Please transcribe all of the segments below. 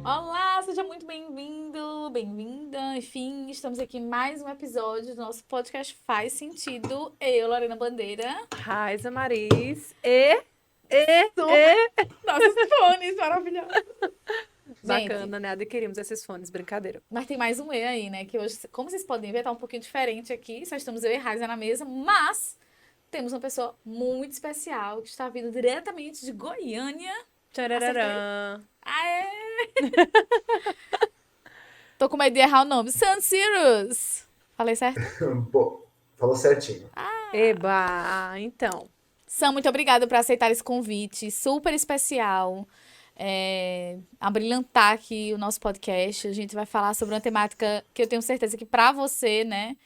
Olá, seja muito bem-vindo, bem-vinda. Enfim, estamos aqui em mais um episódio do nosso podcast Faz Sentido. Eu, Lorena Bandeira. Raiza Maris Nossos fones maravilhosos. Bacana, né? Adquirimos esses fones, brincadeira. Mas tem mais um E aí, né? Que hoje, como vocês podem ver, tá um pouquinho diferente aqui. Só estamos eu e Raiza na mesa, mas temos uma pessoa muito especial que está vindo diretamente de Goiânia. Tcharararã. Aê! Tô com medo de errar o nome. San Cyrus. Falei certo? Pô, falou certinho. Eba! Então, Sam, muito obrigada por aceitar esse convite super especial. Abrilhantar aqui o nosso podcast. A gente vai falar sobre uma temática que eu tenho certeza que para você, né,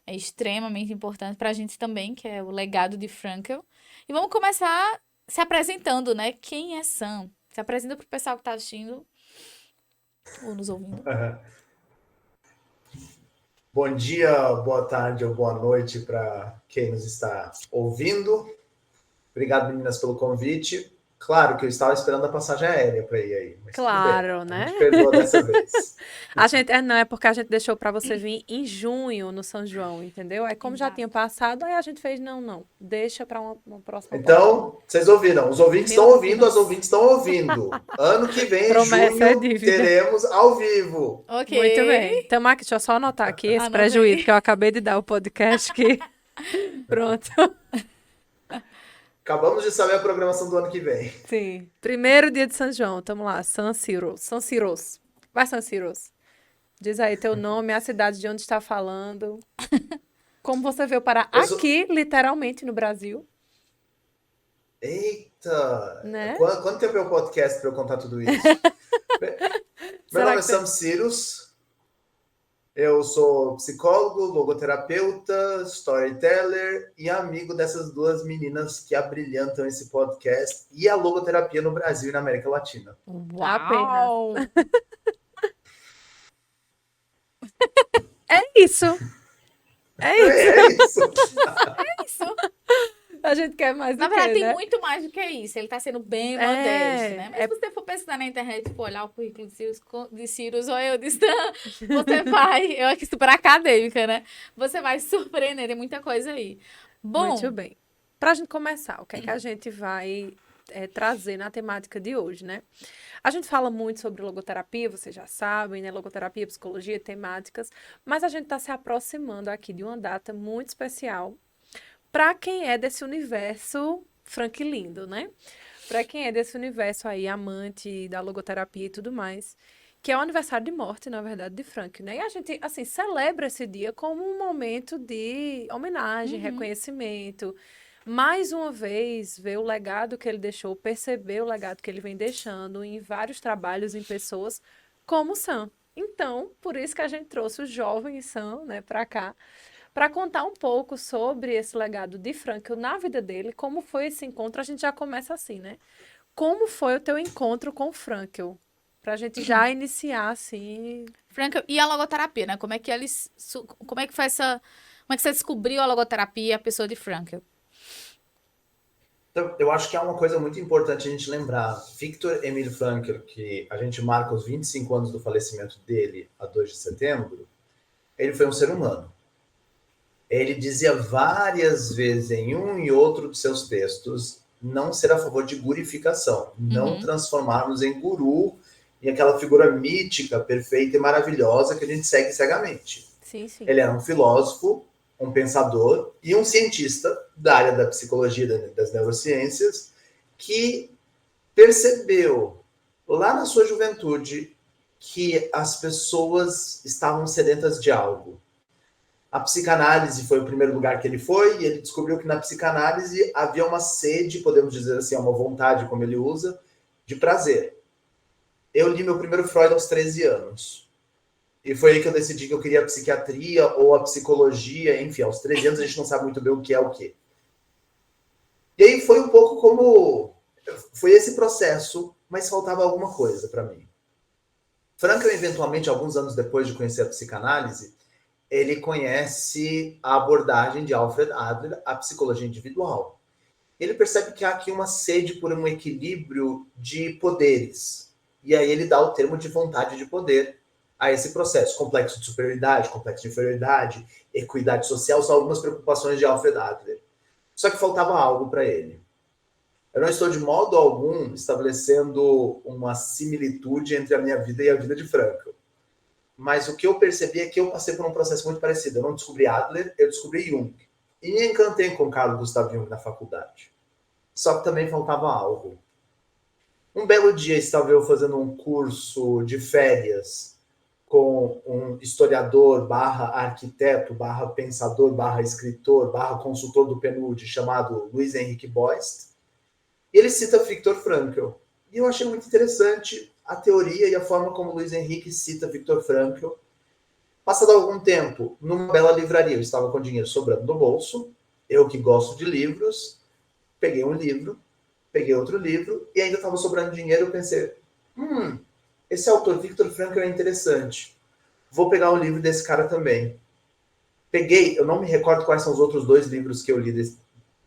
é extremamente importante, para a gente também, que é o legado de Frankl. E vamos começar se apresentando, né? Quem é Sam? Se apresenta para o pessoal que está assistindo ou nos ouvindo. Bom dia, boa tarde ou boa noite para quem nos está ouvindo. Obrigado, meninas, pelo convite. Claro que eu estava esperando a passagem aérea para ir aí. Mas claro, tudo bem. né? A gente perdoa dessa vez. Não, é porque a gente deixou pra você vir em junho no São João, entendeu? Aí como já Exato. tinha passado, aí a gente fez, não, deixa pra uma próxima Então, vocês ouviram. Os ouvintes estão ouvindo, as ouvintes estão ouvindo. Ano que vem, em Promessa é junho, dívida. teremos ao vivo. Ok. Muito bem. Então, Mark, deixa eu só anotar aqui esse Anota prejuízo aí. que eu acabei de dar ao podcast que... Pronto. Acabamos de saber a programação do ano que vem. Sim. Primeiro dia de São João, tamo lá, San Cyrus. San Cyrus. Vai, San Cyrus. Diz aí teu nome, a cidade de onde está falando. Como você veio parar aqui, literalmente, no Brasil. Eita! Né? Quanto tempo é o podcast para eu contar tudo isso? Meu nome é Sam Cyrus. Eu sou psicólogo, logoterapeuta, storyteller e amigo dessas duas meninas que abrilhantam esse podcast e a logoterapia no Brasil e na América Latina. Uau! É isso. É isso. Isso. A gente quer mais do Na verdade, que, tem né? muito mais do que isso. Ele tá sendo bem modesto, né? Mas se você for pesquisar na internet, for olhar o currículo de Cyrus ou eu de Stan, você vai... Eu aqui super acadêmica, né? Você vai se surpreender, tem muita coisa aí. Bom, Muito bem. Pra gente começar, o que é que a gente vai trazer na temática de hoje, né? A gente fala muito sobre logoterapia, vocês já sabem, né? Logoterapia, psicologia, temáticas, mas a gente está se aproximando aqui de uma data muito especial para quem é desse universo franquilindo, né? Para quem é desse universo aí, amante da logoterapia e tudo mais, que é o aniversário de morte, na verdade, de Frankl, né? E a gente, assim, celebra esse dia como um momento de homenagem, reconhecimento. Mais uma vez, ver o legado que ele deixou, perceber o legado que ele vem deixando em vários trabalhos, em pessoas como o Sam. Então, por isso que a gente trouxe o jovem Sam, né, para cá, para contar um pouco sobre esse legado de Frankl na vida dele, como foi esse encontro. A gente já começa assim, né? Como foi o teu encontro com Frankl? Pra gente já iniciar assim. Frankl, e a logoterapia, né? Como é que como é que foi essa... Como é que você descobriu a logoterapia e a pessoa de Frankl? Então, eu acho que é uma coisa muito importante a gente lembrar. Viktor Emil Frankl, que a gente marca os 25 anos do falecimento dele a 2 de setembro, ele foi um ser humano. Ele dizia várias vezes em um e outro de seus textos não ser a favor de gurificação, não transformarmos em guru, em aquela figura mítica, perfeita e maravilhosa que a gente segue cegamente. Sim, sim. Ele era um filósofo, um pensador e um cientista da área da psicologia e das neurociências que percebeu lá na sua juventude que as pessoas estavam sedentas de algo. A psicanálise foi o primeiro lugar que ele foi, e ele descobriu que na psicanálise havia uma sede, podemos dizer assim, uma vontade, como ele usa, de prazer. Eu li meu primeiro Freud aos 13 anos. E foi aí que eu decidi que eu queria a psiquiatria ou a psicologia, enfim, aos 13 anos a gente não sabe muito bem o que é o quê. E aí foi um pouco como... Foi esse processo, mas faltava alguma coisa para mim. Frankl, eventualmente, alguns anos depois de conhecer a psicanálise, ele conhece a abordagem de Alfred Adler, a psicologia individual. ele percebe que há aqui uma sede por um equilíbrio de poderes. E aí ele dá o termo de vontade de poder a esse processo. Complexo de superioridade, complexo de inferioridade, equidade social, são algumas preocupações de Alfred Adler. Só que faltava algo para ele. Eu não estou de modo algum estabelecendo uma similitude entre a minha vida e a vida de Frankl. Mas o que eu percebi é que eu passei por um processo muito parecido. Eu não descobri Adler, eu descobri Jung. E me encantei com Carl Gustav Jung na faculdade. Só que também faltava algo. Um belo dia estava eu fazendo um curso de férias com um historiador, arquiteto, pensador, escritor, consultor do PNUD, chamado Luiz Henrique Boist. E ele cita Viktor Frankl. E eu achei muito interessante a teoria e a forma como Luiz Henrique cita Viktor Frankl. Passado algum tempo, numa bela livraria, eu estava com dinheiro sobrando no bolso, eu que gosto de livros, peguei um livro, peguei outro livro, e ainda estava sobrando dinheiro, eu pensei, esse autor, Viktor Frankl, é interessante. Vou pegar um livro desse cara também. Peguei, eu não me recordo quais são os outros 2 livros que eu li,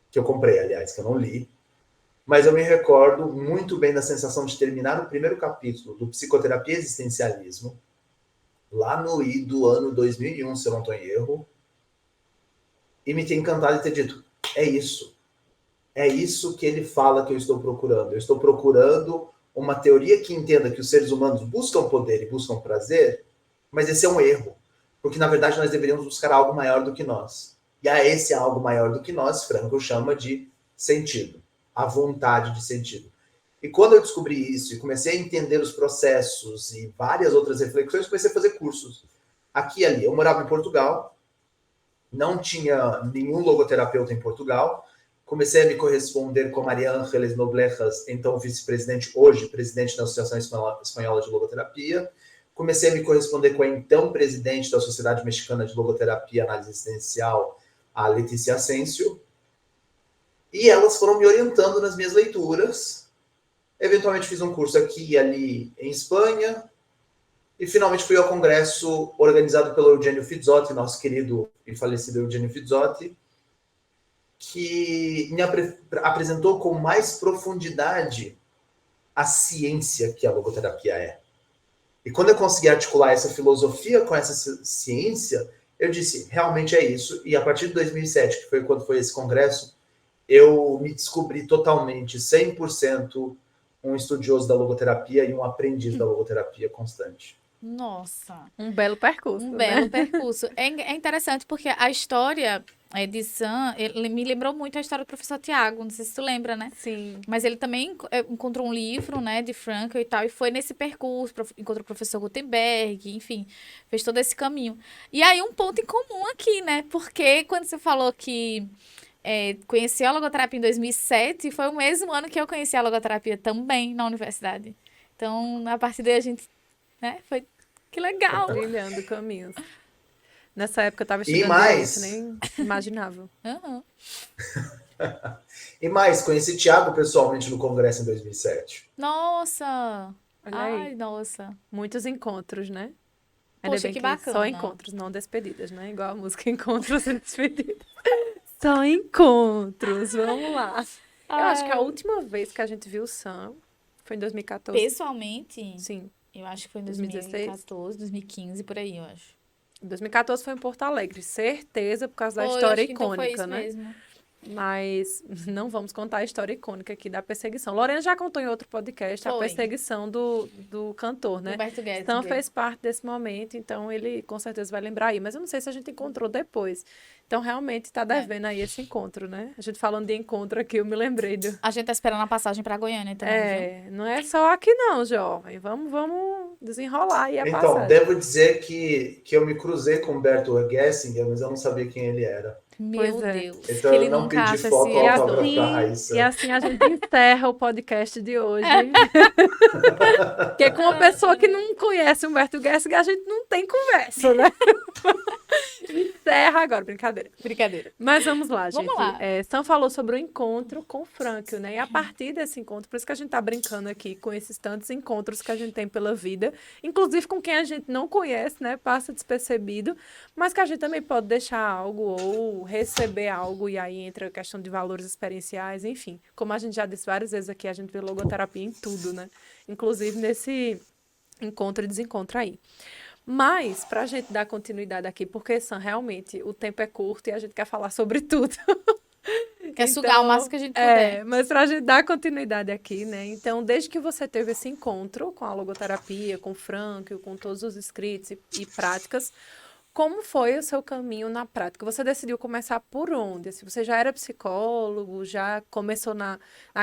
que eu comprei, aliás, que eu não li, mas eu me recordo muito bem da sensação de terminar o primeiro capítulo do Psicoterapia e Existencialismo, lá no do ano 2001, se eu não estou em erro, e me ter encantado e ter dito, é isso que ele fala que eu estou procurando. Eu estou procurando uma teoria que entenda que os seres humanos buscam poder e buscam prazer, mas esse é um erro, porque na verdade nós deveríamos buscar algo maior do que nós. E a esse algo maior do que nós, Frankl chama de sentido, a vontade de sentido. E quando eu descobri isso e comecei a entender os processos e várias outras reflexões, comecei a fazer cursos aqui e ali. Eu morava em Portugal, não tinha nenhum logoterapeuta em Portugal, comecei a me corresponder com Maria Ángeles Noblejas, então vice-presidente, hoje presidente da Associação Espanhola de Logoterapia. Comecei a me corresponder com a então presidente da Sociedade Mexicana de Logoterapia e Análise Existencial, a Letícia Asensio. E elas foram me orientando nas minhas leituras. Eventualmente fiz um curso aqui e ali em Espanha. E finalmente fui ao congresso organizado pelo Eugênio Fizzotti, nosso querido e falecido Eugênio Fizzotti, que me apresentou com mais profundidade a ciência que a logoterapia é. E quando eu consegui articular essa filosofia com essa ciência, eu disse, realmente é isso. E a partir de 2007, que foi quando foi esse congresso, eu me descobri totalmente, 100%, um estudioso da logoterapia e um aprendiz da logoterapia constante. Nossa. Um belo percurso, Um belo percurso. É interessante porque a história de Sam, ele me lembrou muito a história do professor Tiago, não sei se tu lembra, né? Sim. Mas ele também encontrou um livro, né, de Frankl e tal, e foi nesse percurso, encontrou o professor Gutenberg, enfim, fez todo esse caminho. E aí um ponto em comum aqui, né? Porque quando você falou que conheci a logoterapia em 2007, foi o mesmo ano que eu conheci a logoterapia também na universidade. Então, a partir daí a gente, né, foi... Que legal! Trilhando caminhos. Nessa época eu estava estudando mais, isso, nem imaginava. Uhum. E mais, conheci Tiago pessoalmente no congresso em 2007. Nossa! Olha Ai, aí. nossa. Muitos encontros, né? Poxa, Ainda bem que só bacana. encontros, não despedidas, né? Igual a música Encontros e Despedidas. Só encontros, vamos lá. Eu acho que a última vez que a gente viu o Sam foi em 2014. Pessoalmente, Sim. eu acho que foi em 2016? 2014, 2015, por aí, eu acho. Em 2014 foi em Porto Alegre, certeza, por causa da Foi, história acho que então foi icônica, isso né? mesmo. Mas não vamos contar a história icônica aqui da perseguição. Lorena já contou em outro podcast a Foi. perseguição do cantor, né? Roberto Guedes. Então fez parte desse momento, então ele com certeza vai lembrar aí. Mas eu não sei se a gente encontrou depois. Então realmente tá devendo aí esse encontro, né? A gente falando de encontro aqui, eu me lembrei do... A gente tá esperando a passagem pra Goiânia também, viu? Não é só aqui não, jovem. Vamos desenrolar aí a Então, passagem. devo dizer que eu me cruzei com Humberto Gessinger, mas eu não sabia quem ele era. Meu Pois é. Deus. Então que ele eu não nunca pedi acha foto esse... autógrafo da Raíssa. E assim a gente encerra o podcast de hoje. Porque com uma pessoa que não conhece Humberto Gessinger, a gente não tem conversa, né? Encerra agora, brincadeira. Brincadeira. Mas vamos lá, gente. Vamos lá. Sam falou sobre o encontro com o Frankl, né? E a partir desse encontro, por isso que a gente tá brincando aqui com esses tantos encontros que a gente tem pela vida, inclusive com quem a gente não conhece, né? Passa despercebido, mas que a gente também pode deixar algo ou receber algo, e aí entra a questão de valores experienciais, enfim. Como a gente já disse várias vezes aqui, a gente vê logoterapia em tudo, né? Inclusive nesse encontro e desencontro aí. Mas, para a gente dar continuidade aqui, porque, Sam, realmente o tempo é curto e a gente quer falar sobre tudo. Quer sugar o máximo que a gente puder. Mas para a gente dar continuidade aqui, né? Então, desde que você teve esse encontro com a logoterapia, com o Frankl, com todos os escritos e práticas, como foi o seu caminho na prática? Você decidiu começar por onde? Assim, você já era psicólogo, já começou na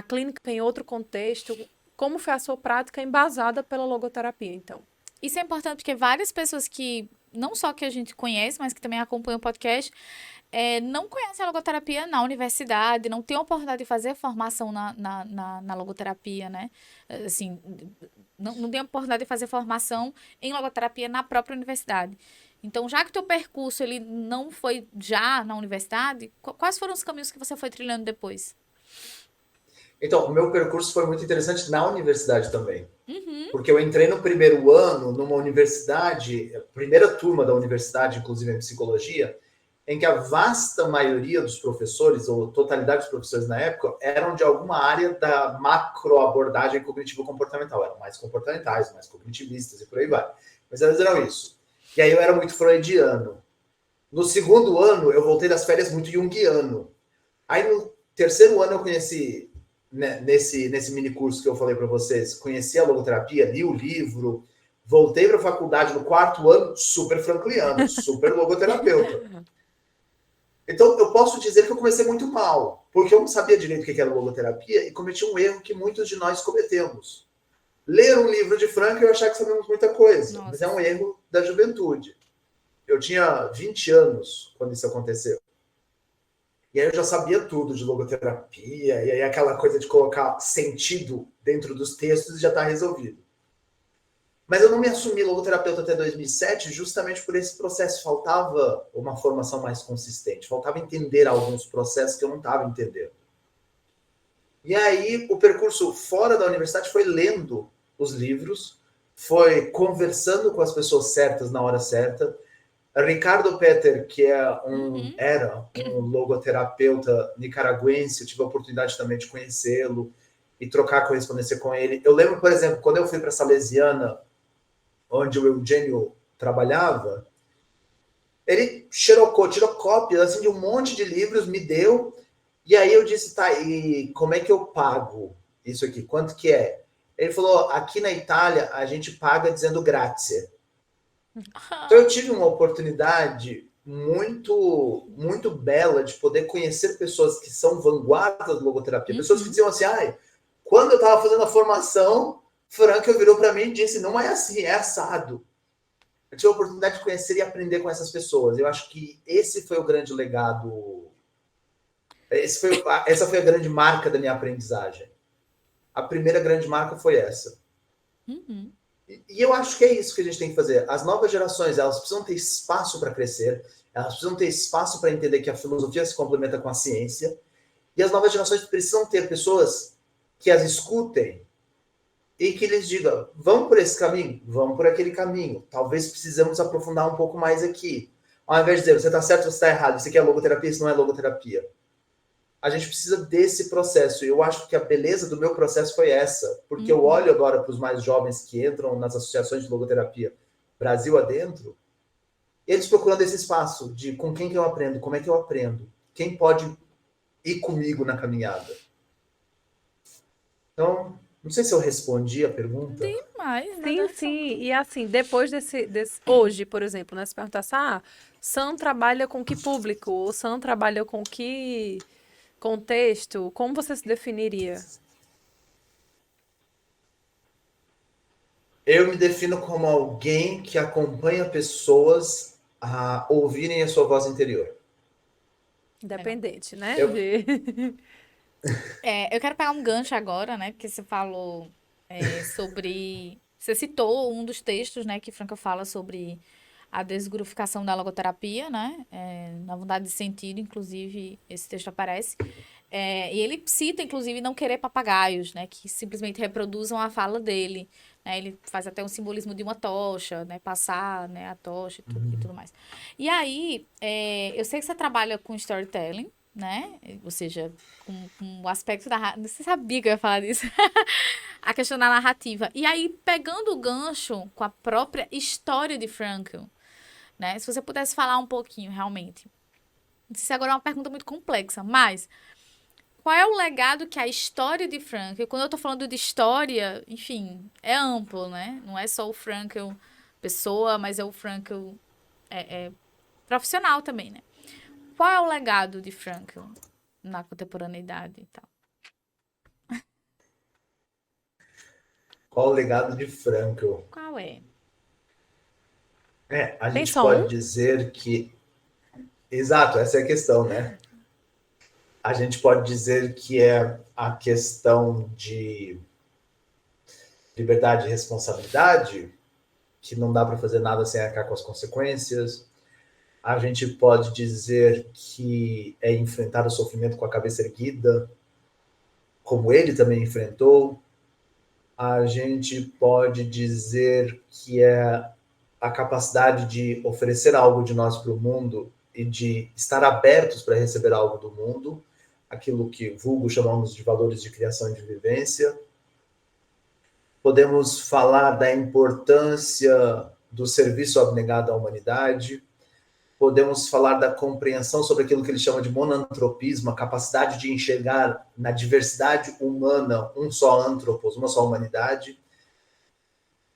clínica, em outro contexto? Como foi a sua prática embasada pela logoterapia, então? Isso é importante porque várias pessoas que, não só que a gente conhece, mas que também acompanham o podcast, não conhecem a logoterapia na universidade, não têm a oportunidade de fazer formação na logoterapia, né? Assim, não tem a oportunidade de fazer formação em logoterapia na própria universidade. Então, já que o teu percurso ele não foi já na universidade, quais foram os caminhos que você foi trilhando depois? Então, o meu percurso foi muito interessante na universidade também. Uhum. Porque eu entrei no primeiro ano numa universidade, primeira turma da universidade, inclusive em psicologia, em que a vasta maioria dos professores, ou totalidade dos professores na época, eram de alguma área da macroabordagem cognitivo-comportamental. Eram mais comportamentais, mais cognitivistas e por aí vai. Mas eles eram isso. E aí eu era muito freudiano. No segundo ano, eu voltei das férias muito junguiano. Aí no terceiro ano eu conheci, né, nesse mini curso que eu falei para vocês, conheci a logoterapia, li o livro, voltei para a faculdade no quarto ano, super frankliano, super logoterapeuta. Então, eu posso dizer que eu comecei muito mal, porque eu não sabia direito o que era logoterapia e cometi um erro que muitos de nós cometemos. Ler um livro de Frankl e eu achar que sabemos muita coisa, Nossa. mas é um erro da juventude. Eu tinha 20 anos quando isso aconteceu. E aí eu já sabia tudo de logoterapia, e aí aquela coisa de colocar sentido dentro dos textos já está resolvido. Mas eu não me assumi logoterapeuta até 2007 justamente por esse processo. Faltava uma formação mais consistente, faltava entender alguns processos que eu não estava entendendo. E aí o percurso fora da universidade foi lendo os livros, foi conversando com as pessoas certas na hora certa. Ricardo Peter, que era um logoterapeuta nicaragüense, eu tive a oportunidade também de conhecê-lo e trocar correspondência com ele. Eu lembro, por exemplo, quando eu fui para Salesiana, onde o Eugênio trabalhava, ele tirou cópias assim, de um monte de livros, me deu, e aí eu disse, tá, e como é que eu pago isso aqui? Quanto que é? Ele falou, aqui na Itália a gente paga dizendo grazie. Então eu tive uma oportunidade muito, muito bela de poder conhecer pessoas que são vanguardas da logoterapia, pessoas que diziam assim, quando eu estava fazendo a formação, Frankl virou para mim e disse, não é assim, é assado. Eu tive a oportunidade de conhecer e aprender com essas pessoas. Eu acho que esse foi o grande legado, essa foi a grande marca da minha aprendizagem. A primeira grande marca foi essa. Uhum. E eu acho que é isso que a gente tem que fazer. As novas gerações, elas precisam ter espaço para crescer, elas precisam ter espaço para entender que a filosofia se complementa com a ciência, e as novas gerações precisam ter pessoas que as escutem e que lhes digam, vamos por esse caminho, vamos por aquele caminho, talvez precisamos aprofundar um pouco mais aqui. Ao invés de dizer, você está certo, você está errado, isso aqui é logoterapia, isso não é logoterapia. A gente precisa desse processo. E eu acho que a beleza do meu processo foi essa. Porque eu olho agora para os mais jovens que entram nas associações de logoterapia Brasil adentro, eles procurando esse espaço de com quem que eu aprendo, como é que eu aprendo, quem pode ir comigo na caminhada. Então, não sei se eu respondi a pergunta. Demais, Sim, sim. E assim, depois desse hoje, por exemplo, né? Se perguntasse, Sam trabalha com que público? Ou Sam trabalha com que contexto? Como você se definiria? Eu me defino como alguém que acompanha pessoas a ouvirem a sua voz interior. Independente, né? Eu quero pegar um gancho agora, né? Porque você falou sobre... Você citou um dos textos, né? Que Frankl fala sobre a desgruficação da logoterapia, né? Na vontade de sentido, inclusive, esse texto aparece. E ele cita, inclusive, não querer papagaios, né? Que simplesmente reproduzam a fala dele. Né? Ele faz até um simbolismo de uma tocha, né? Passar, né? A tocha e tudo mais. E aí, eu sei que você trabalha com storytelling, né? Ou seja, com o aspecto da... Você sabia que eu ia falar disso? A questão da narrativa. E aí, pegando o gancho com a própria história de Frankl, né? Se você pudesse falar um pouquinho, realmente. Não sei se agora é uma pergunta muito complexa, mas qual é o legado que a história de Frankl, quando eu tô falando de história, enfim, é amplo, né? Não é só o Frankl pessoa, mas é o Frankl profissional também, né? Qual é o legado de Frankl na contemporaneidade e tal? Qual o legado de Frankl? Qual é? A Tem gente só pode um? dizer que... Exato, essa é a questão, né? A gente pode dizer que é a questão de liberdade e responsabilidade, que não dá para fazer nada sem arcar com as consequências. A gente pode dizer que é enfrentar o sofrimento com a cabeça erguida, como ele também enfrentou. A gente pode dizer que é a capacidade de oferecer algo de nós para o mundo e de estar abertos para receber algo do mundo, aquilo que vulgo chamamos de valores de criação e de vivência. Podemos falar da importância do serviço abnegado à humanidade. Podemos falar da compreensão sobre aquilo que ele chama de monantropismo, a capacidade de enxergar na diversidade humana um só antropos, uma só humanidade.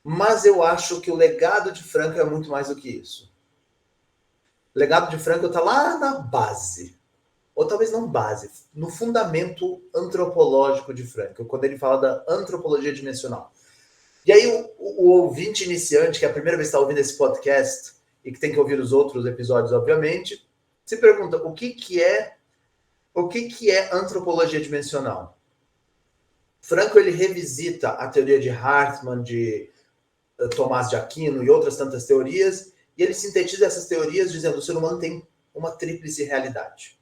Mas eu acho que o legado de Frankl é muito mais do que isso. O legado de Frankl está lá na base, ou talvez não base, no fundamento antropológico de Frankl, quando ele fala da antropologia dimensional. E aí o ouvinte iniciante, que é a primeira vez que está ouvindo esse podcast, e que tem que ouvir os outros episódios, obviamente, se pergunta o que é antropologia dimensional. Frankl ele revisita a teoria de Hartmann, de Tomás de Aquino e outras tantas teorias, e ele sintetiza essas teorias dizendo que o ser humano tem uma tríplice realidade.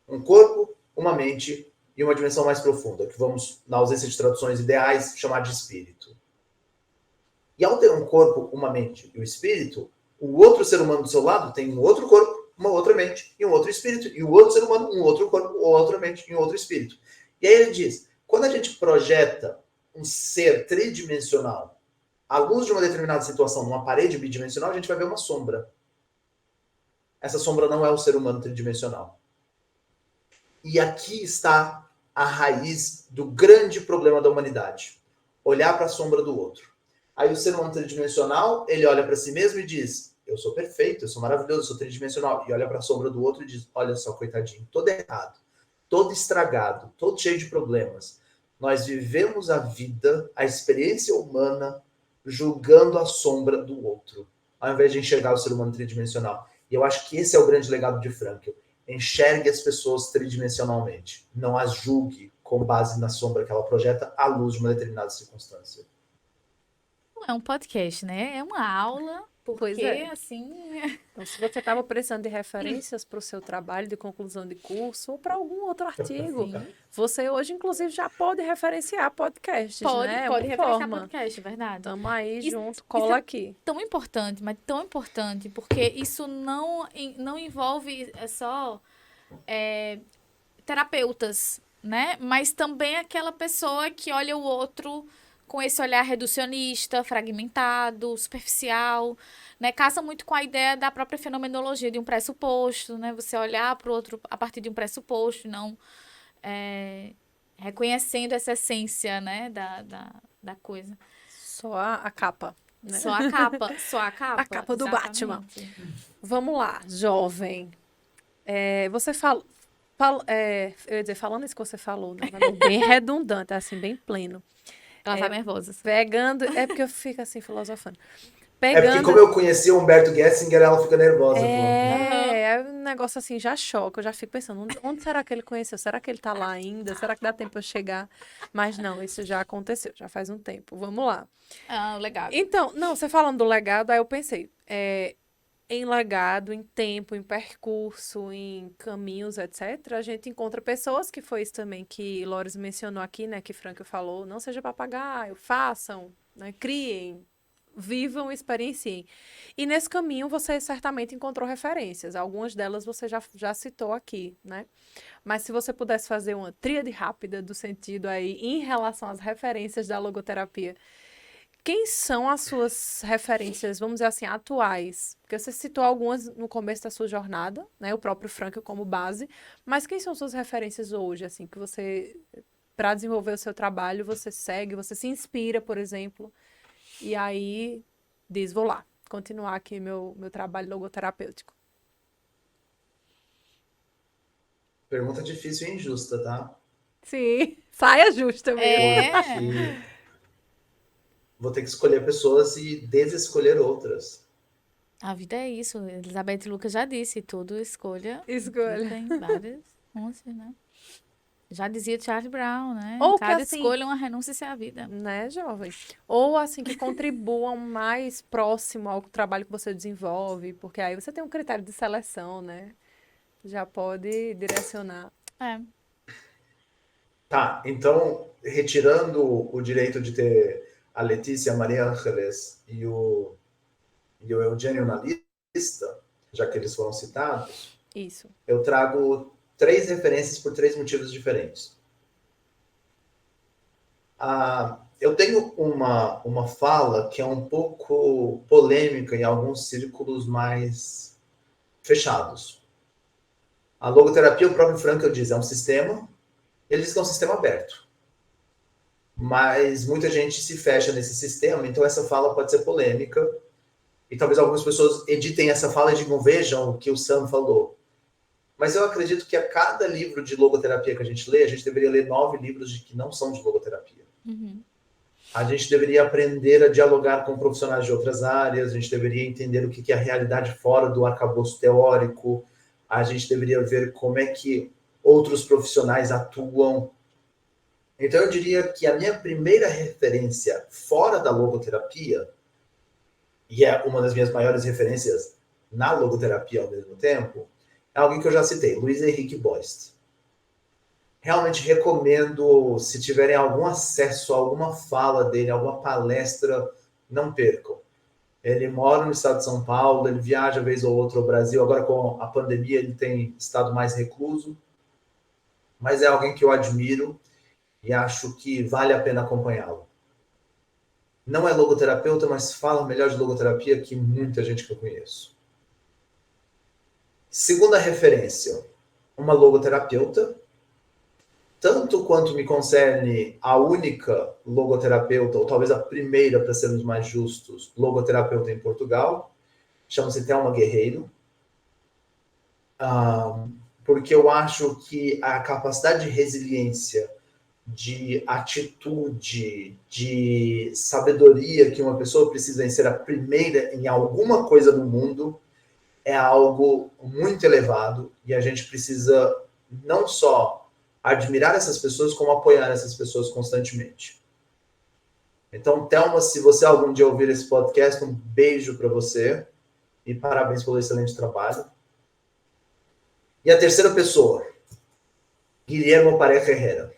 Um corpo, uma mente e uma dimensão mais profunda, que vamos, na ausência de traduções ideais, chamar de espírito. E ao ter um corpo, uma mente e um espírito, o outro ser humano do seu lado tem um outro corpo, uma outra mente e um outro espírito, e o outro ser humano, um outro corpo, outra mente e um outro espírito. E aí ele diz, quando a gente projeta um ser tridimensional à luz de uma determinada situação numa parede bidimensional, a gente vai ver uma sombra. Essa sombra não é o ser humano tridimensional. E aqui está a raiz do grande problema da humanidade. Olhar para a sombra do outro. Aí o ser humano tridimensional, ele olha para si mesmo e diz, eu sou perfeito, eu sou maravilhoso, eu sou tridimensional. E olha para a sombra do outro e diz, olha só, coitadinho, todo errado, todo estragado, todo cheio de problemas. Nós vivemos a vida, a experiência humana, julgando a sombra do outro, ao invés de enxergar o ser humano tridimensional. E eu acho que esse é o grande legado de Frankl. Enxergue as pessoas tridimensionalmente. Não as julgue com base na sombra que ela projeta à luz de uma determinada circunstância. Não é um podcast, né? É uma aula, porque, Pois é. assim... Então, se você estava precisando de referências para o seu trabalho de conclusão de curso ou para algum outro artigo, Sim. você hoje, inclusive, já pode referenciar podcasts, né? Pode Uma referenciar forma. podcast, é verdade. Tamo aí Isso- junto, isso cola é aqui. Tão importante, mas tão importante, porque isso não envolve só terapeutas, né? Mas também aquela pessoa que olha o outro com esse olhar reducionista, fragmentado, superficial, né? Casa muito com a ideia da própria fenomenologia, de um pressuposto, né? Você olhar para o outro a partir de um pressuposto, não reconhecendo essa essência, né? Da coisa. Só a capa, né? Só a capa, só a capa. A capa do Batman. exatamente. Vamos lá, jovem. Você eu ia dizer, falando isso que você falou, né? Bem redundante, assim, bem pleno. Ela tá nervosa. Pegando, é porque eu fico assim, filosofando. É porque Pegando, como eu conheci o Humberto Gessinger, ela fica nervosa. é um negócio assim, já choca, eu já fico pensando, onde será que ele conheceu? Será que ele tá lá ainda? Será que dá tempo eu chegar? Mas não, isso já aconteceu, já faz um tempo. Vamos lá. Ah, legal. Então, não, você falando do legado, aí eu pensei, em legado, em tempo, em percurso, em caminhos, etc., a gente encontra pessoas, que foi isso também que Loris mencionou aqui, né, que Frankl falou, não seja papagaio, façam, né, criem, vivam, experienciem. E nesse caminho você certamente encontrou referências, algumas delas você já citou aqui, né? Mas se você pudesse fazer uma tríade rápida do sentido aí em relação às referências da logoterapia, quem são as suas referências, vamos dizer assim, atuais? Porque você citou algumas no começo da sua jornada, né? O próprio Frankl como base, mas quem são suas referências hoje, assim, que você, para desenvolver o seu trabalho, você segue, você se inspira, por exemplo, e aí diz, vou lá, continuar aqui meu trabalho logoterapêutico. Pergunta difícil e injusta, tá? Sim, saia justa mesmo. Porque vou ter que escolher pessoas e desescolher outras. A vida é isso. Elizabeth Lucas já disse, tudo escolha Escolha. implica em várias renúncias, né? Já dizia Charlie Brown, né? Ou que Cada assim, escolha é uma renúncia à vida. né, jovem? Ou assim, que contribuam mais próximo ao trabalho que você desenvolve, porque aí você tem um critério de seleção, né? Já pode direcionar. É. Tá, então, retirando o direito de ter a Letícia, a Maria Ángeles e o Eugênio na lista, já que eles foram citados, Isso. eu trago 3 referências por 3 motivos diferentes. Eu tenho uma fala que é um pouco polêmica em alguns círculos mais fechados. A logoterapia, o próprio Frankl diz, é um sistema, ele diz que é um sistema aberto. Mas muita gente se fecha nesse sistema, então essa fala pode ser polêmica, e talvez algumas pessoas editem essa fala e digam, vejam o que o Sam falou. Mas eu acredito que a cada livro de logoterapia que a gente lê, a gente deveria ler 9 livros que não são de logoterapia. Uhum. A gente deveria aprender a dialogar com profissionais de outras áreas, a gente deveria entender o que é a realidade fora do arcabouço teórico, a gente deveria ver como é que outros profissionais atuam. Então eu diria que a minha primeira referência fora da logoterapia, e é uma das minhas maiores referências na logoterapia ao mesmo tempo, é alguém que eu já citei, Luiz Henrique Boist. Realmente recomendo, se tiverem algum acesso a alguma fala dele, alguma palestra, não percam. Ele mora no estado de São Paulo, ele viaja vez ou outra ao Brasil, agora com a pandemia ele tem estado mais recluso, mas é alguém que eu admiro e acho que vale a pena acompanhá-lo. Não é logoterapeuta, mas fala melhor de logoterapia que muita gente que eu conheço. Segunda referência, uma logoterapeuta, tanto quanto me concerne a única logoterapeuta, ou talvez a primeira, para sermos mais justos, logoterapeuta em Portugal, chama-se Thelma Guerreiro, porque eu acho que a capacidade de resiliência, de atitude, de sabedoria que uma pessoa precisa em ser a primeira em alguma coisa no mundo é algo muito elevado e a gente precisa não só admirar essas pessoas, como apoiar essas pessoas constantemente. Então, Thelma, se você algum dia ouvir esse podcast, um beijo para você e parabéns pelo excelente trabalho. E a terceira pessoa, Guilherme Pareja Herrera,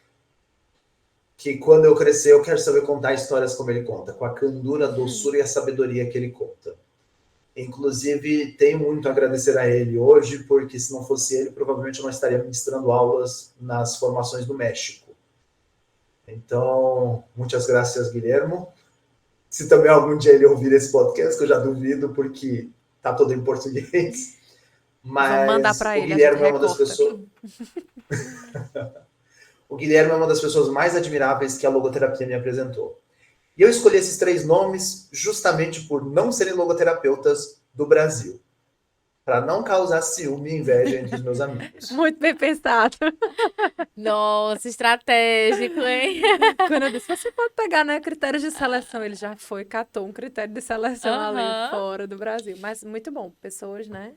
que quando eu crescer eu quero saber contar histórias como ele conta, com a candura, a doçura e a sabedoria que ele conta. Inclusive, tenho muito a agradecer a ele hoje, porque se não fosse ele, provavelmente eu não estaria ministrando aulas nas formações do México. Então, muitas graças, Guilherme. Se também algum dia ele ouvir esse podcast, que eu já duvido, porque está todo em português. Mas vamos mandar para ele, Guilherme é uma das pessoas. O Guilherme é uma das pessoas mais admiráveis que a logoterapia me apresentou. E eu escolhi esses 3 nomes justamente por não serem logoterapeutas do Brasil. Para não causar ciúme e inveja entre os meus amigos. Muito bem pensado. Nossa, estratégico, hein? Quando eu disse, você pode pegar, né, critérios de seleção. Ele já foi, catou um critério de seleção ali fora do Brasil. Mas muito bom, pessoas, né,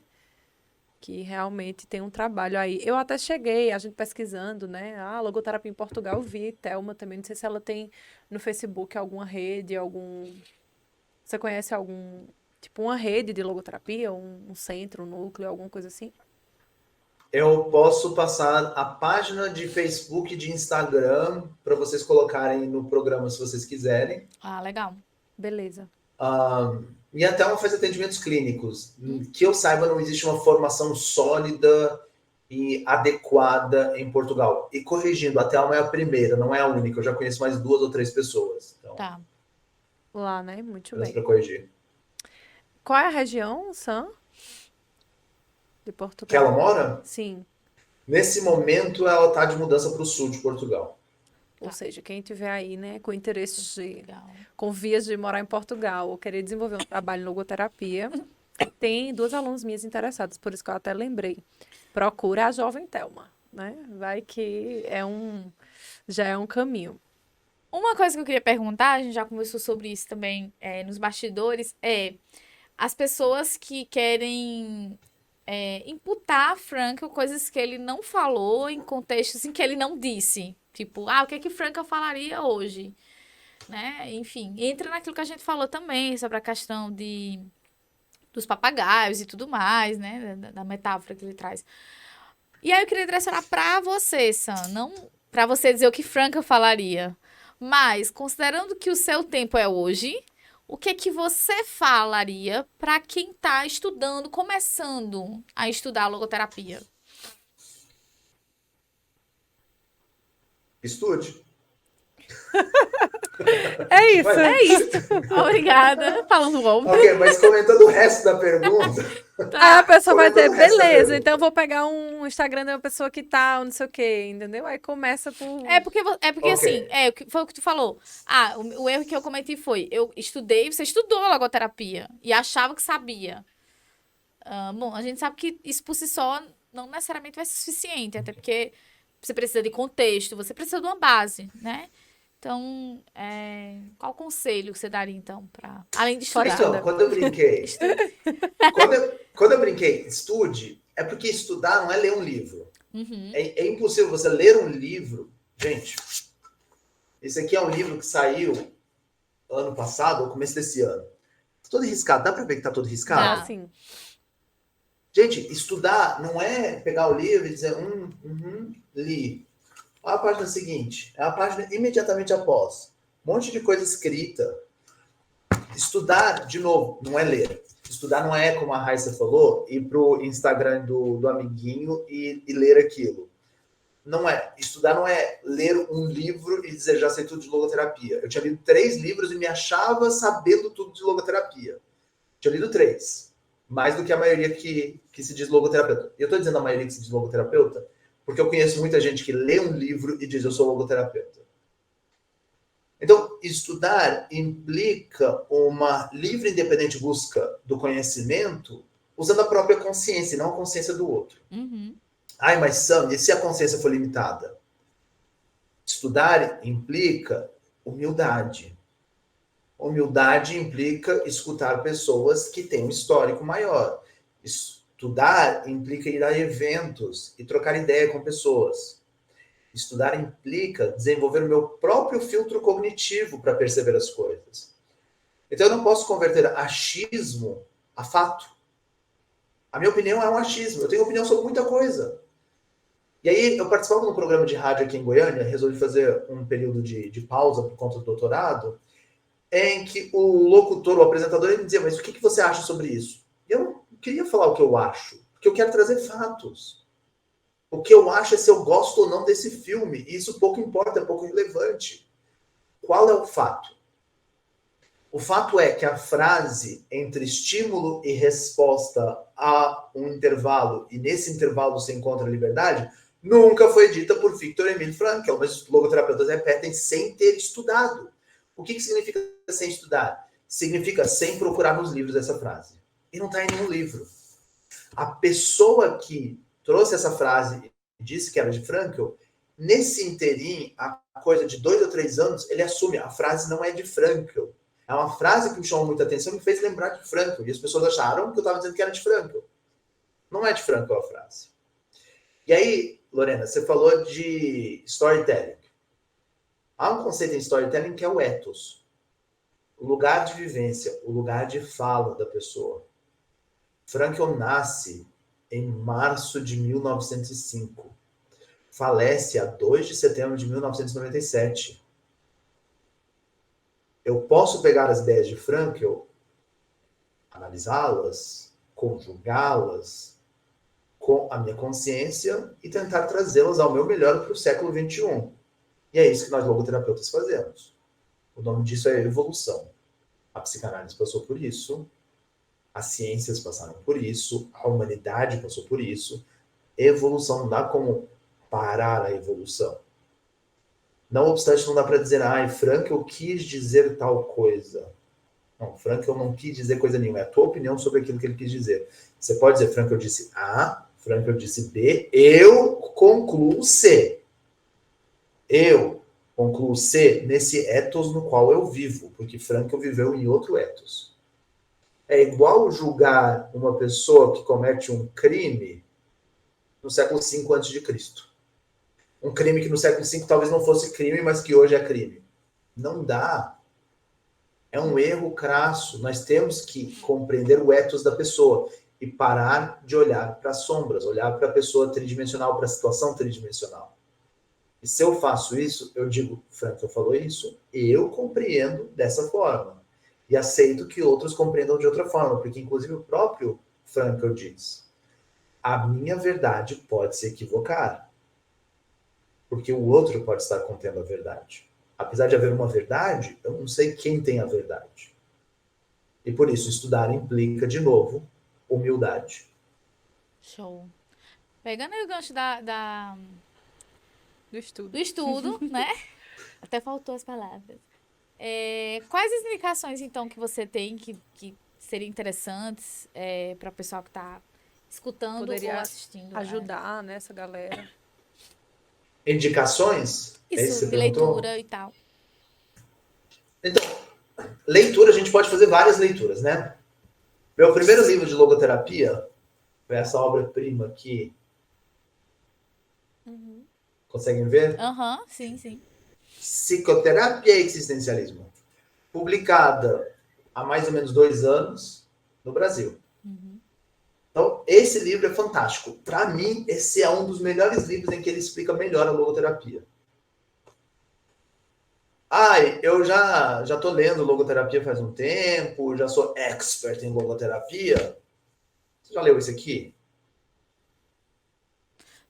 que realmente tem um trabalho aí. Eu até cheguei, a gente pesquisando, né, logoterapia em Portugal, vi Thelma também, não sei se ela tem no Facebook alguma rede, Você conhece algum Tipo uma rede de logoterapia, um centro, um núcleo, alguma coisa assim? Eu posso passar a página de Facebook e de Instagram para vocês colocarem no programa se vocês quiserem. Ah, legal. Beleza. E até ela faz atendimentos clínicos. Que eu saiba, não existe uma formação sólida e adequada em Portugal. E corrigindo, a Thelma é a primeira, não é a única. Eu já conheço mais 2 ou 3 pessoas. Então, Tá. Lá, né? Muito apenas bem. para corrigir. Qual é a região, Sam? De Que Portugal? ela mora? Sim. Nesse momento, ela está de mudança para o sul de Portugal. Ou seja, quem tiver aí, né, com interesse Legal. com vias de morar em Portugal ou querer desenvolver um trabalho em logoterapia, tem 2 alunos minhas interessadas, por isso que eu até lembrei. Procura a jovem Thelma, né? Vai que já é um caminho. Uma coisa que eu queria perguntar, a gente já conversou sobre isso também nos bastidores, as pessoas que querem imputar a Frankel coisas que ele não falou em contextos em que ele não disse. Tipo, o que é que Frankel falaria hoje? Né? Enfim, entra naquilo que a gente falou também sobre a questão dos papagaios e tudo mais, né? Da metáfora que ele traz. E aí eu queria direcionar pra você, Sam, não pra você dizer o que Frankel falaria, mas considerando que o seu tempo é hoje, o que é que você falaria para quem está estudando, começando a estudar logoterapia? Estude. É isso. Ué, É isso. Obrigada. Falando bom. Ok, mas comentando o resto da pergunta, Aí a pessoa vai ter, Comentando o resto da beleza, pergunta. então eu vou pegar um Instagram de uma pessoa que tá, não sei o quê, entendeu? Aí começa por... É porque Ok. assim, foi o que tu falou. O erro que eu cometi foi, eu estudei, você estudou logoterapia e achava que sabia. Bom, a gente sabe que isso por si só não necessariamente vai ser suficiente, até porque você precisa de contexto, você precisa de uma base, né? Então, qual conselho você daria, então, além de Fora estudar? Então, quando eu brinquei, quando eu brinquei, estude, é porque estudar não é ler um livro. Uhum. É impossível você ler um livro. Gente, esse aqui é um livro que saiu ano passado, ou começo desse ano. Tá todo riscado. Dá pra ver que tá todo riscado? Dá. assim. Gente, estudar não é pegar o livro e dizer, li. Olha a página seguinte. É a página imediatamente após. Um monte de coisa escrita. Estudar, de novo, não é ler. Estudar não é, como a Raíssa falou, ir pro Instagram do amiguinho e ler aquilo. Não é. Estudar não é ler um livro e dizer, já sei tudo de logoterapia. Eu tinha lido 3 livros e me achava sabendo tudo de logoterapia. Tinha lido 3. Mais do que a maioria que se diz logoterapeuta. E eu estou dizendo a maioria que se diz logoterapeuta porque eu conheço muita gente que lê um livro e diz, eu sou logoterapeuta. Então, estudar implica uma livre e independente busca do conhecimento usando a própria consciência, e não a consciência do outro. Uhum. Mas Sam, e se a consciência for limitada? Estudar implica humildade. Humildade implica escutar pessoas que têm um histórico maior. Estudar implica ir a eventos e trocar ideia com pessoas. Estudar implica desenvolver o meu próprio filtro cognitivo para perceber as coisas. Então eu não posso converter achismo a fato. A minha opinião é um achismo. Eu tenho opinião sobre muita coisa. E aí eu participava de um programa de rádio aqui em Goiânia, resolvi fazer um período de pausa por conta do doutorado, em que o locutor, o apresentador, ele me dizia, mas o que você acha sobre isso? E eu não queria falar o que eu acho, porque eu quero trazer fatos. O que eu acho é se eu gosto ou não desse filme, e isso pouco importa, é pouco relevante. Qual é o fato? O fato é que a frase entre estímulo e resposta há um intervalo, e nesse intervalo se encontra a liberdade, nunca foi dita por Viktor Emil Frankl, mas os logoterapeutas repetem sem ter estudado. O que significa sem estudar? Significa sem procurar nos livros essa frase. E não está em nenhum livro. A pessoa que trouxe essa frase e disse que era de Frankl, nesse interim, a coisa de 2 ou 3 anos, ele assume, a frase não é de Frankl. É uma frase que me chamou muita atenção e me fez lembrar de Frankl. E as pessoas acharam que eu estava dizendo que era de Frankl. Não é de Frankl a frase. E aí, Lorena, você falou de storytelling. Há um conceito em storytelling que é o ethos. o lugar de vivência, o lugar de fala da pessoa. Frankl nasce em março de 1905. Falece a 2 de setembro de 1997. Eu posso pegar as ideias de Frankl, analisá-las, conjugá-las com a minha consciência e tentar trazê-las ao meu melhor para o século XXI. E é isso que nós logoterapeutas fazemos. O nome disso é evolução. A psicanálise passou por isso, as ciências passaram por isso, a humanidade passou por isso. Evolução não dá como parar a evolução. Não obstante, não dá para dizer, Frankl quis dizer tal coisa. Não, Frankl não quis dizer coisa nenhuma. É a tua opinião sobre aquilo que ele quis dizer. Você pode dizer, Frankl disse A, Frankl disse B, eu concluo C. Eu concluo C nesse ethos no qual eu vivo, porque Frankl viveu em outro ethos. É igual julgar uma pessoa que comete um crime no século V a.C. Um crime que no século V talvez não fosse crime, mas que hoje é crime. Não dá. É um erro crasso. Nós temos que compreender o ethos da pessoa e parar de olhar para as sombras, olhar para a pessoa tridimensional, para a situação tridimensional. E se eu faço isso, eu digo, Frankl falou isso, e eu compreendo dessa forma. E aceito que outros compreendam de outra forma, porque inclusive o próprio Frankl diz, a minha verdade pode se equivocar, porque o outro pode estar contendo a verdade. Apesar de haver uma verdade, eu não sei quem tem a verdade. E por isso, estudar implica, de novo, humildade. Show. Pegando aí o gancho Do estudo. do estudo, né? Até faltou as palavras. Quais as indicações, então, que você tem que seriam interessantes para o pessoal que está escutando Poderia ou assistindo? ajudar, né, essa galera. Indicações? É isso que Isso, você de perguntou? leitura e tal. Então, leitura, a gente pode fazer várias leituras, né? Meu primeiro livro de logoterapia foi essa obra-prima aqui. Conseguem ver? Aham, sim, sim. Psicoterapia e Existencialismo. Publicada há mais ou menos 2 anos no Brasil. Então, esse livro é fantástico. Para mim, esse é um dos melhores livros em que ele explica melhor a logoterapia. Eu já estou lendo logoterapia faz um tempo, já sou expert em logoterapia. Você já leu esse aqui?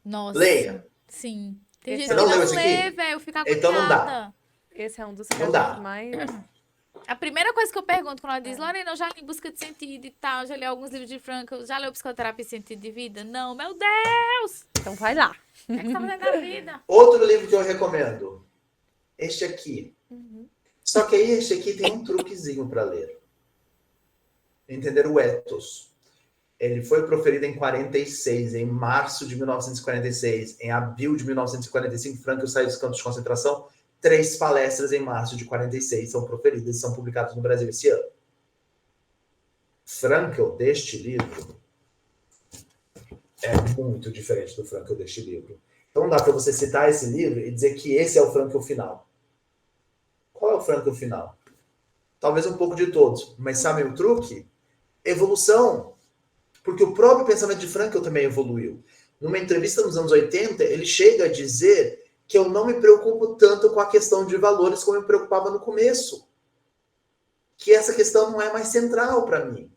Nossa. Leia. Sim. Tem Esse gente você que não leu não esse lê, aqui? velho, fica Então não dá. agoniada. Esse é um dos Não dá. mais... A primeira coisa que eu pergunto quando ela diz, Lorena, eu já li Em Busca de Sentido e tal, já li alguns livros de Frankl, já leu Psicoterapia e Sentido de Vida? Não, meu Deus! Então vai lá. O que é que você tá fazendo da vida? Outro livro que eu recomendo. Este aqui. Só que aí este aqui tem um truquezinho para ler. Entender o ethos. Ele foi proferido em 46, em março de 1946. Em abril de 1945, Frankl saiu dos campos de concentração. 3 palestras em março de 46 são proferidas e são publicadas no Brasil esse ano. Frankl, deste livro, é muito diferente do Frankl deste livro. Então não dá para você citar esse livro e dizer que esse é o Frankl final. Qual é o Frankl final? Talvez um pouco de todos. Mas sabe o truque? Evolução. Porque o próprio pensamento de Frankl também evoluiu. Numa entrevista nos anos 80, ele chega a dizer que eu não me preocupo tanto com a questão de valores como eu me preocupava no começo. Que essa questão não é mais central para mim.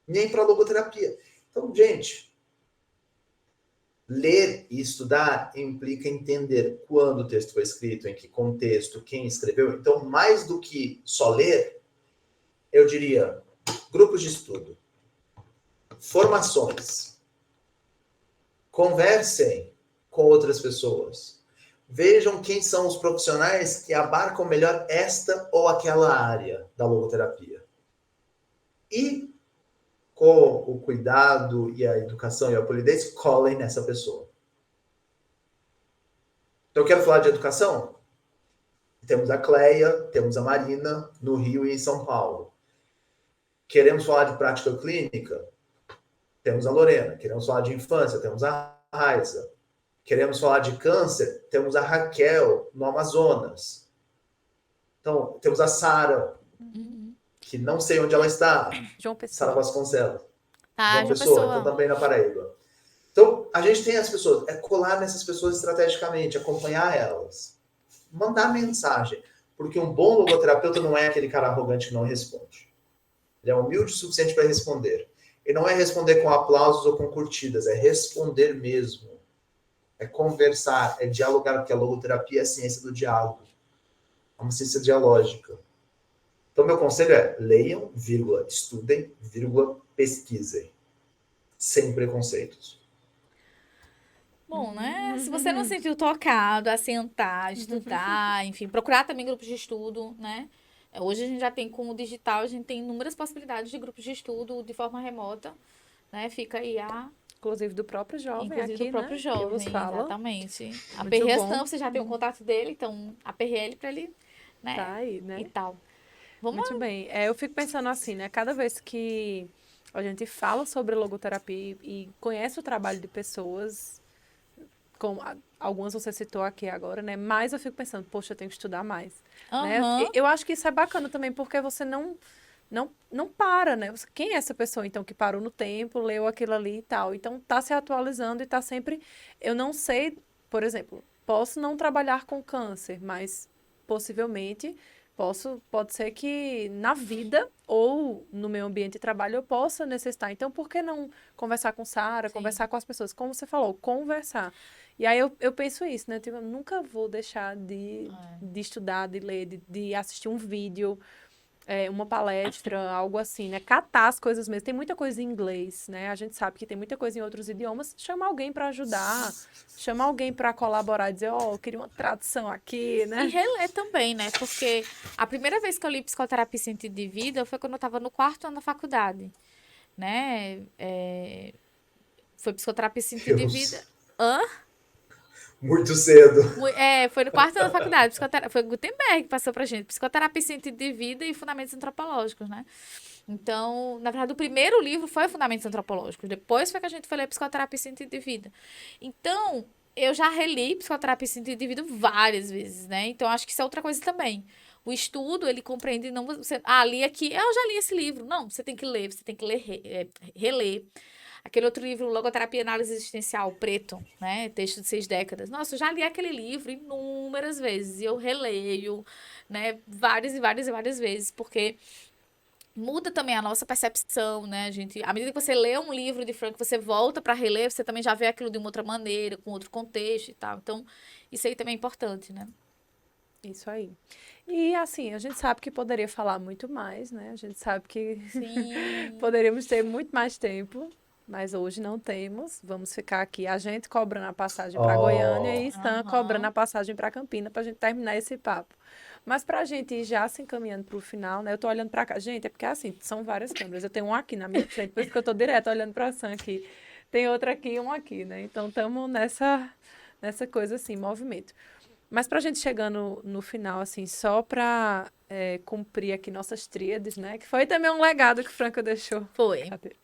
Nem para a logoterapia. Então, gente, ler e estudar implica entender quando o texto foi escrito, em que contexto, quem escreveu. Então, mais do que só ler, eu diria grupos de estudo, formações, conversem com outras pessoas, vejam quem são os profissionais que abarcam melhor esta ou aquela área da logoterapia. E, com o cuidado e a educação e a polidez, colhem nessa pessoa. Então, eu quero falar de educação? Temos a Cleia, temos a Marina, no Rio e em São Paulo. Queremos falar de prática clínica? Temos a Lorena. Queremos falar de infância? Temos a Raiza. Queremos falar de câncer? Temos a Raquel, no Amazonas. Então, temos a Sara. que não sei onde ela está, João Sara Pessoa. Vasconcelos. Ah, João João Pessoa, então Pessoa. também na Paraíba. Então, a gente tem as pessoas, é colar nessas pessoas estrategicamente, acompanhar elas, mandar mensagem. Porque um bom logoterapeuta não é aquele cara arrogante que não responde. Ele é humilde o suficiente para responder. E não é responder com aplausos ou com curtidas, é responder mesmo. É conversar, é dialogar, porque a logoterapia é a ciência do diálogo. É uma ciência dialógica. Então, meu conselho é leiam, vírgula, estudem, vírgula, pesquisem. Sem preconceitos. Bom, né? Se você não se sentiu tocado a sentar, estudar, enfim, procurar também grupos de estudo, né? Hoje a gente já tem com o digital, a gente tem inúmeras possibilidades de grupos de estudo de forma remota, né? Fica aí Inclusive do próprio jovem inclusive do aqui, próprio né? Que vos jovem, fala. exatamente. Muito Aperreia bom. Stamp, você já tem o contato dele, então aperreia ele pra ele, Tá né? aí, E né? tal. Vamos Muito bem. Eu fico pensando assim, né? Cada vez que a gente fala sobre logoterapia e conhece o trabalho de pessoas, como algumas você citou aqui agora, né? Mas eu fico pensando, poxa, eu tenho que estudar mais, né? Aham. Eu acho que isso é bacana também, porque você não para, né? Quem é essa pessoa, então, que parou no tempo, leu aquilo ali e tal? Então, tá se atualizando e tá sempre... Eu não sei, por exemplo, posso não trabalhar com câncer, mas possivelmente pode ser que na vida ou no meu ambiente de trabalho eu possa necessitar. Então, por que não conversar com Sara, Sim. conversar com as pessoas? Como você falou, conversar. E aí eu penso isso, né? Tipo, eu nunca vou deixar de estudar, de ler, de assistir um vídeo, uma palestra, algo assim, né? Catar as coisas mesmo. Tem muita coisa em inglês, né? A gente sabe que tem muita coisa em outros idiomas. Chama alguém para ajudar, chama alguém para colaborar, dizer, ó, eu queria uma tradução aqui, E né? reler também, né? Porque a primeira vez que eu li Psicoterapia e Sentido de Vida foi quando eu estava no quarto ano da faculdade, né? Foi Psicoterapia e Sentido de Vida. Deus, Hã? muito cedo. Foi no quarto ano da faculdade. Foi Gutenberg que passou pra gente. Psicoterapia e Sentido de Vida e Fundamentos Antropológicos, né? Então, na verdade, o primeiro livro foi Fundamentos Antropológicos. Depois foi que a gente foi ler Psicoterapia e Sentido de Vida. Então, eu já reli Psicoterapia e Sentido de Vida várias vezes, né? Então, acho que isso é outra coisa também. O estudo, ele compreende, não você, li aqui, eu já li esse livro. Não, você tem que ler, você tem que ler, reler. Aquele outro livro, Logoterapia e Análise Existencial, preto, né? Texto de 6 décadas. Nossa, eu já li aquele livro inúmeras vezes. E eu releio, né? Várias e várias e várias vezes. Porque muda também a nossa percepção, né, gente? À medida que você lê um livro de Frank, você volta para reler, você também já vê aquilo de uma outra maneira, com outro contexto e tal. Então, isso aí também é importante, né? Isso aí. E assim, a gente sabe que poderia falar muito mais, né? A gente sabe que Sim. poderíamos ter muito mais tempo, mas hoje não temos. Vamos ficar aqui, a gente cobrando a passagem para Goiânia e Oh, Stan cobrando Aham. a passagem para Campina para a gente terminar esse papo. Mas para a gente ir já se encaminhando para o final, né? Eu tô olhando para cá. Gente, é porque assim, são várias câmeras. Eu tenho um aqui na minha frente, por isso que eu tô direto olhando para a Sam aqui. Tem outra aqui e um aqui, né? Então estamos nessa coisa assim, movimento. Mas para a gente chegar no final, assim, só para cumprir aqui nossas tríades, né? Que foi também um legado que o Franco deixou. Foi. Cadê?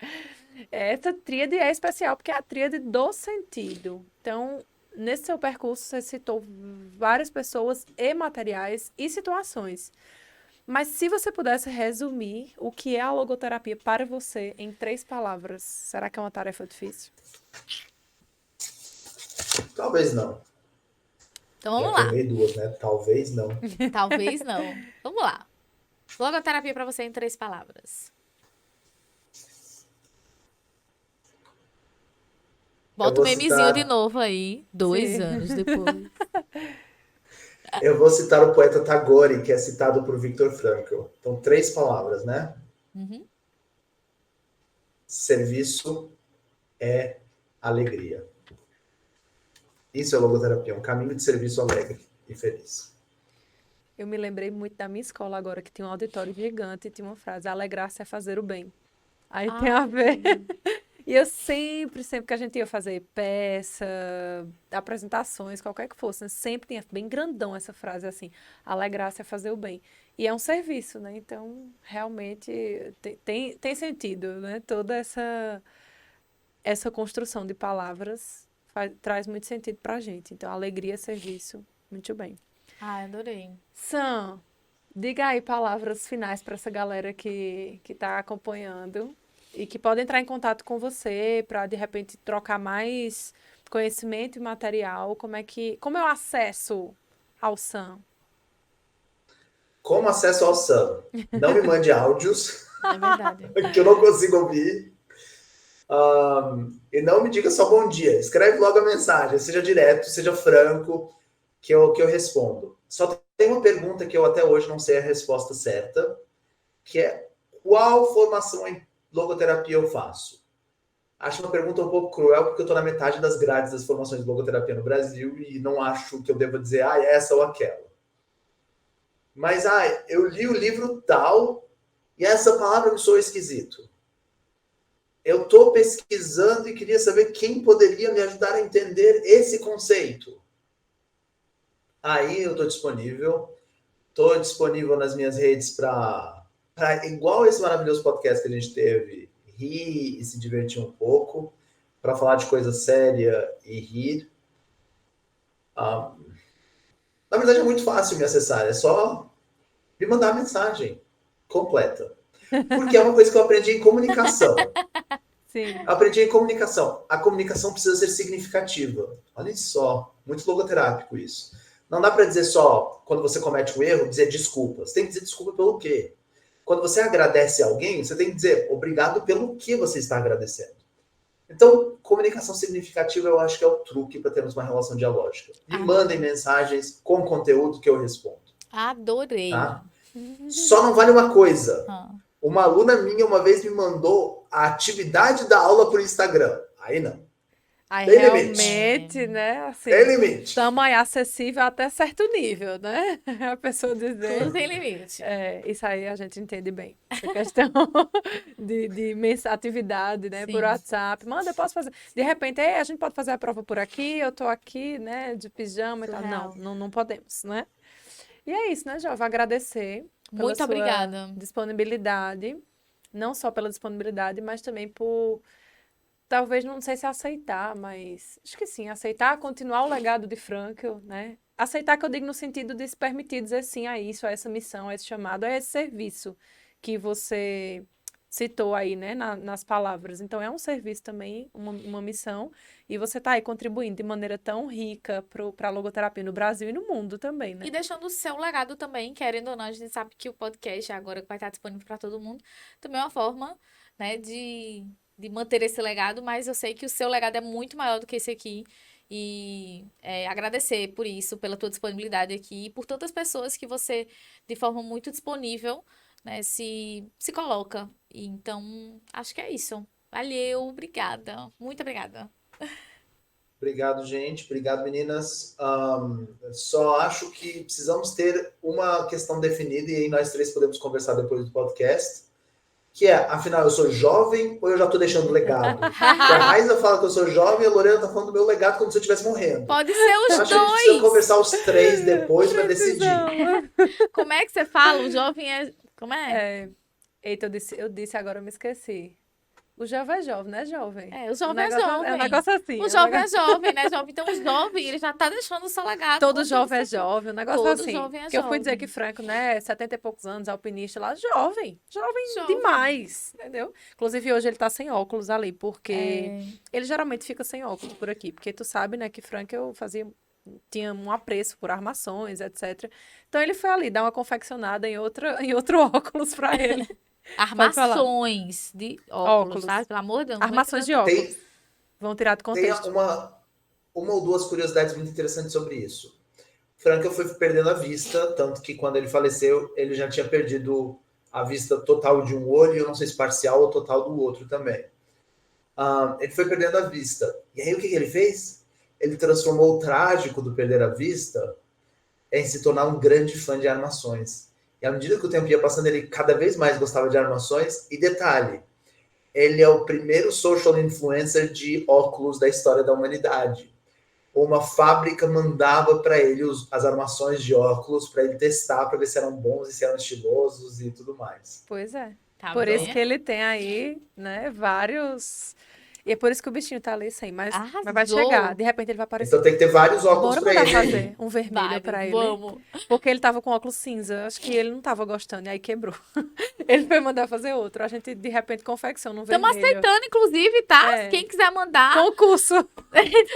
Essa tríade é especial porque é a tríade do sentido. Então, nesse seu percurso, você citou várias pessoas e materiais e situações. Mas se você pudesse resumir o que é a logoterapia para você em 3 palavras, será que é uma tarefa difícil? talvez não. Então Já vamos lá. queimei duas, né? Talvez não. Talvez não. Vamos lá. Logoterapia para você em 3 palavras. Eu Bota o vou memezinho de citar, novo aí, 2 Sim. anos depois. eu vou citar o poeta Tagore, que é citado por Viktor Frankl. Então, 3 palavras, né? Uhum. Serviço é alegria. Isso é logoterapia, um caminho de serviço alegre e feliz. Eu me lembrei muito da minha escola agora, que tinha um auditório gigante e tinha uma frase: alegrar-se é fazer o bem. Aí tem a ver. E eu sempre que a gente ia fazer peça, apresentações, qualquer que fosse, né, sempre tinha bem grandão essa frase assim: alegrar-se é fazer o bem. E é um serviço, né? Então, realmente tem sentido, né? Toda essa construção de palavras traz muito sentido pra gente. Então, alegria, serviço, muito bem. Ai, adorei. Sam, Diga aí palavras finais para essa galera que está acompanhando e que pode entrar em contato com você para, de repente, trocar mais conhecimento e material. Como é o acesso ao SAM? Como acesso ao SAM? Não me mande áudios, É verdade. que eu não consigo ouvir. E não me diga só bom dia. Escreve logo a mensagem, seja direto, seja franco, que eu respondo. Só tem uma pergunta que eu até hoje não sei a resposta certa, que é qual formação em logoterapia eu faço? Acho uma pergunta um pouco cruel, porque eu estou na metade das grades das formações de logoterapia no Brasil e não acho que eu deva dizer, essa ou aquela. Mas, eu li o livro tal e essa palavra me soa esquisito. Eu estou pesquisando e queria saber quem poderia me ajudar a entender esse conceito. Aí eu estou disponível. Estou disponível nas minhas redes para, igual esse maravilhoso podcast que a gente teve, rir e se divertir um pouco, para falar de coisa séria e rir. Na verdade, é muito fácil me acessar. É só me mandar a mensagem completa. Porque é uma coisa que eu aprendi em comunicação. Sim. Eu aprendi em comunicação. A comunicação precisa ser significativa. Olha só, muito logoterápico isso. Não dá para dizer só, quando você comete um erro, dizer desculpa. Você tem que dizer desculpa pelo quê? Quando você agradece a alguém, você tem que dizer obrigado pelo que você está agradecendo. Então, comunicação significativa eu acho que é o truque para termos uma relação dialógica. Me mandem mensagens com conteúdo que eu respondo. Adorei. Tá? Só não vale uma coisa. Uma aluna minha uma vez me mandou a atividade da aula por Instagram. Aí não. Aí Tem realmente, né? Assim, Tem limite. estamos aí acessível até certo nível, né? A pessoa dizer. Tudo tem limite. Isso aí a gente entende bem. Essa questão de atividade, né? Sim. Por WhatsApp. Manda, eu posso fazer. De repente, a gente pode fazer a prova por aqui, eu tô aqui, né? De pijama e tal. Surreal. Não podemos, né? E é isso, né, Jovem? Agradecer pela Muito sua obrigada. disponibilidade. Não só pela disponibilidade, mas também por, talvez, não sei se aceitar, mas acho que sim, aceitar continuar o legado de Frankl, né? Aceitar que eu digo no sentido de se permitir dizer sim a isso, a essa missão, a esse chamado, a esse serviço que você citou aí, né, nas palavras. Então, é um serviço também, uma missão, e você está aí contribuindo de maneira tão rica para a logoterapia no Brasil e no mundo também, né? E deixando o seu legado também, querendo ou não, a gente sabe que o podcast agora vai estar disponível para todo mundo, também é uma forma, né, de manter esse legado, mas eu sei que o seu legado é muito maior do que esse aqui. E agradecer por isso, pela tua disponibilidade aqui, e por tantas pessoas que você, de forma muito disponível, né, se coloca. E então, acho que é isso. Valeu, obrigada. Muito obrigada. Obrigado, gente. Obrigado, meninas. Só acho que precisamos ter uma questão definida e aí nós três podemos conversar depois do podcast, que é, afinal, eu sou jovem ou eu já estou deixando legado? Porque a Raíssa fala que eu sou jovem e a Lorena está falando do meu legado como se eu estivesse morrendo. Pode ser os Acho que a gente precisa dois. conversar os três depois para decidir. Como é que você fala? O jovem é... Como é? Eita, eu disse agora, eu me esqueci. O jovem é jovem, né, jovem? O jovem é negócio jovem. É um negócio assim. O jovem é jovem, né, jovem? Então, o jovem, ele já tá deixando o seu legado. Todo jovem é jovem, um negócio Todo assim. jovem é Porque eu fui dizer jovem. que Franco, né, 70 e poucos anos, alpinista lá, jovem demais, entendeu? Inclusive, hoje ele tá sem óculos ali, porque ele geralmente fica sem óculos por aqui, porque tu sabe, né, que Franco tinha um apreço por armações, etc. Então, ele foi ali dar uma confeccionada em outro óculos pra ele. Armações de óculos, tá? Pelo amor de Deus. Armações de óculos. Vão tirar do contexto. Tem uma ou duas curiosidades muito interessantes sobre isso. Frankl foi perdendo a vista, tanto que quando ele faleceu, ele já tinha perdido a vista total de um olho, eu não sei se parcial ou total do outro também. Ele foi perdendo a vista. E aí o que ele fez? Ele transformou o trágico do perder a vista em se tornar um grande fã de armações. E à medida que o tempo ia passando, ele cada vez mais gostava de armações. E detalhe, ele é o primeiro social influencer de óculos da história da humanidade. Uma fábrica mandava para ele as armações de óculos para ele testar, para ver se eram bons e se eram estilosos e tudo mais. Pois é. Tá Por bem. isso que ele tem aí, né, vários E é por isso que o bichinho tá ali sem, mas vai Arrasou. chegar. De repente ele vai aparecer. Então tem que ter vários óculos Bora pra mandar ele aí. fazer um vermelho Vai, pra ele. vamos. Porque ele tava com óculos cinza. Acho que ele não tava gostando, e aí quebrou. Ele foi mandar fazer outro. A gente, de repente, confecciona um Estamos vermelho. aceitando, inclusive, tá? É. Quem quiser mandar, Concurso.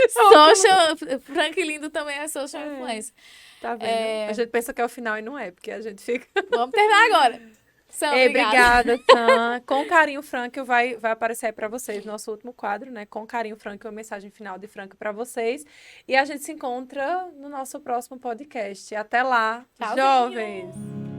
social... Frank Lindo também é social É. influencer. Tá vendo? É. A gente pensa que é o final e não é, porque a gente fica... Vamos terminar agora. Sam, Ei, obrigada. obrigada, Sam. Com carinho, Frank, vai aparecer aí pra vocês, nosso último quadro, né? Com carinho, Frank, uma mensagem final de Frank pra vocês. E a gente se encontra no nosso próximo podcast. Até lá, Tchauzinho. jovens!